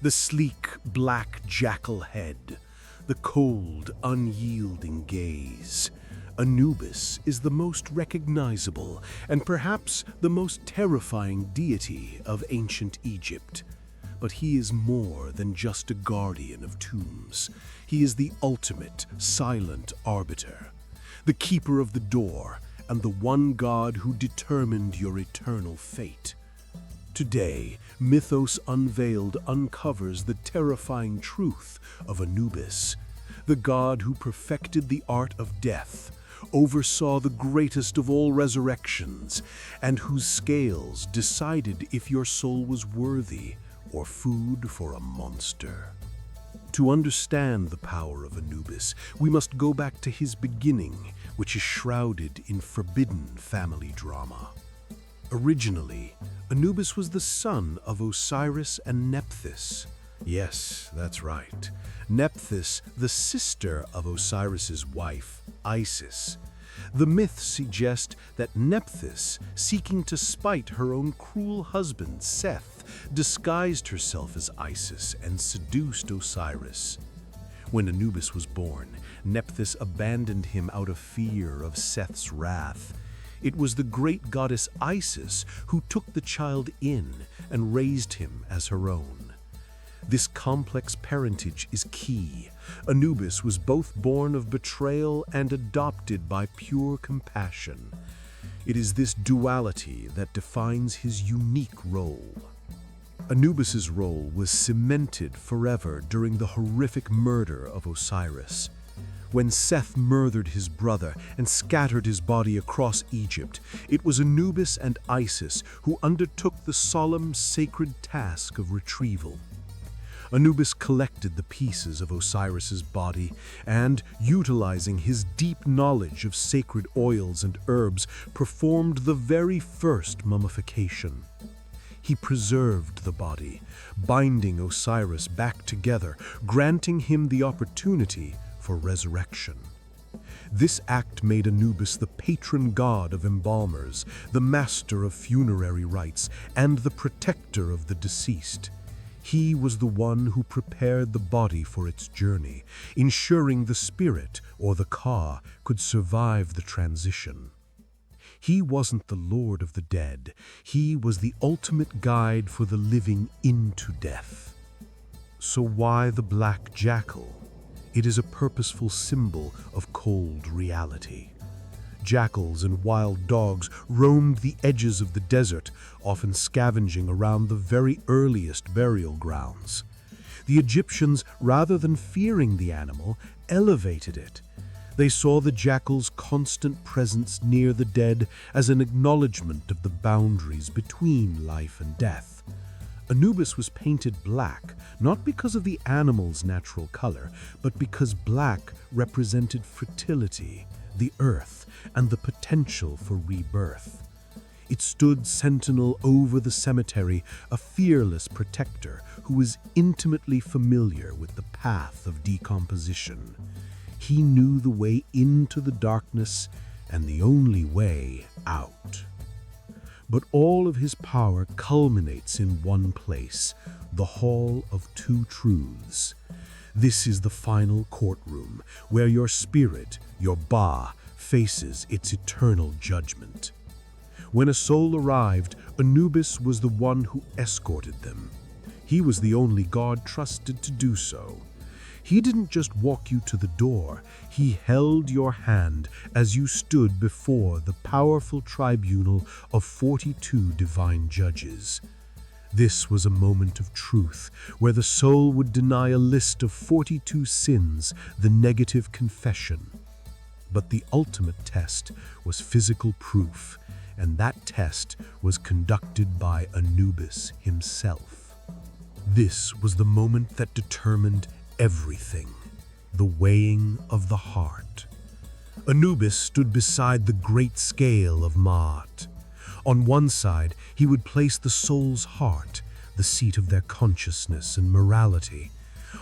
The sleek, black jackal head, the cold, unyielding gaze. Anubis is the most recognizable and perhaps the most terrifying deity of ancient Egypt. But he is more than just a guardian of tombs. He is the ultimate, silent arbiter, the keeper of the door, and the one god who determined your eternal fate. Today, Mythos Unveiled uncovers the terrifying truth of Anubis, the god who perfected the art of death, oversaw the greatest of all resurrections, and whose scales decided if your soul was worthy or food for a monster. To understand the power of Anubis, we must go back to his beginning, which is shrouded in forbidden family drama. Originally, Anubis was the son of Osiris and Nephthys. Yes, that's right. Nephthys, the sister of Osiris's wife, Isis. The myths suggest that Nephthys, seeking to spite her own cruel husband, Seth, disguised herself as Isis and seduced Osiris. When Anubis was born, Nephthys abandoned him out of fear of Seth's wrath. It was the great goddess Isis who took the child in and raised him as her own. This complex parentage is key. Anubis was both born of betrayal and adopted by pure compassion. It is this duality that defines his unique role. Anubis's role was cemented forever during the horrific murder of Osiris. When Seth murdered his brother and scattered his body across Egypt, it was Anubis and Isis who undertook the solemn, sacred task of retrieval. Anubis collected the pieces of Osiris's body and, utilizing his deep knowledge of sacred oils and herbs, performed the very first mummification. He preserved the body, binding Osiris back together, granting him the opportunity for resurrection. This act made Anubis the patron god of embalmers, the master of funerary rites, and the protector of the deceased. He was the one who prepared the body for its journey, ensuring the spirit, or the ka, could survive the transition. He wasn't the lord of the dead. He was the ultimate guide for the living into death. So why the black jackal? It is a purposeful symbol of cold reality. Jackals and wild dogs roamed the edges of the desert, often scavenging around the very earliest burial grounds. The Egyptians, rather than fearing the animal, elevated it. They saw the jackal's constant presence near the dead as an acknowledgement of the boundaries between life and death. Anubis was painted black, not because of the animal's natural color, but because black represented fertility, the earth, and the potential for rebirth. It stood sentinel over the cemetery, a fearless protector who was intimately familiar with the path of decomposition. He knew the way into the darkness and the only way out. But all of his power culminates in one place, the Hall of Two Truths. This is the final courtroom, where your spirit, your Ba, faces its eternal judgment. When a soul arrived, Anubis was the one who escorted them. He was the only god trusted to do so. He didn't just walk you to the door, he held your hand as you stood before the powerful tribunal of 42 divine judges. This was a moment of truth, where the soul would deny a list of 42 sins, the negative confession. But the ultimate test was physical proof, and that test was conducted by Anubis himself. This was the moment that determined everything, the weighing of the heart. Anubis stood beside the great scale of Maat. On one side, he would place the soul's heart, the seat of their consciousness and morality.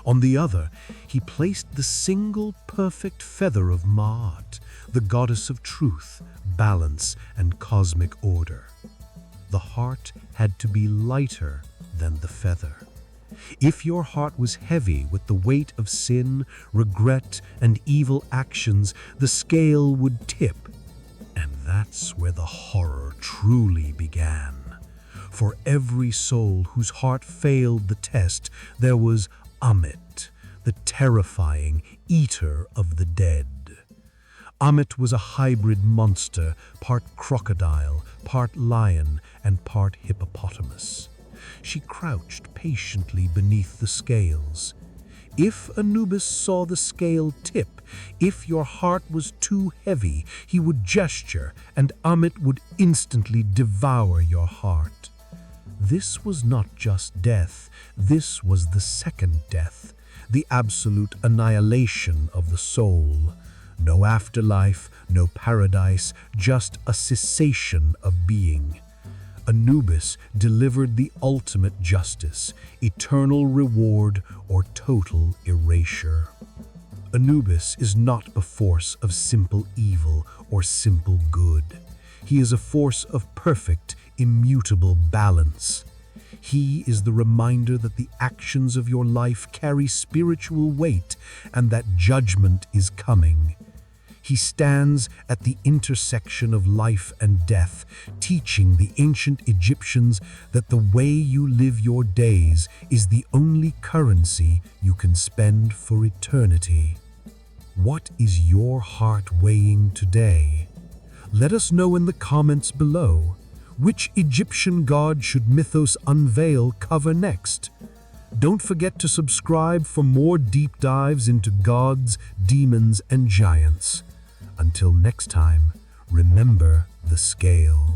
On the other, he placed the single perfect feather of Maat, the goddess of truth, balance, and cosmic order. The heart had to be lighter than the feather. If your heart was heavy with the weight of sin, regret, and evil actions, the scale would tip. And that's where the horror truly began. For every soul whose heart failed the test, there was Ammit, the terrifying eater of the dead. Ammit was a hybrid monster, part crocodile, part lion, and part hippopotamus. She crouched patiently beneath the scales. If Anubis saw the scale tip, if your heart was too heavy, he would gesture, and Ammit would instantly devour your heart. This was not just death, this was the second death, the absolute annihilation of the soul. No afterlife, no paradise, just a cessation of being. Anubis delivered the ultimate justice, eternal reward or total erasure. Anubis is not a force of simple evil or simple good. He is a force of perfect, immutable balance. He is the reminder that the actions of your life carry spiritual weight and that judgment is coming. He stands at the intersection of life and death, teaching the ancient Egyptians that the way you live your days is the only currency you can spend for eternity. What is your heart weighing today? Let us know in the comments below. Which Egyptian god should Mythos Unveil cover next? Don't forget to subscribe for more deep dives into gods, demons, and giants. Until next time, remember the scale.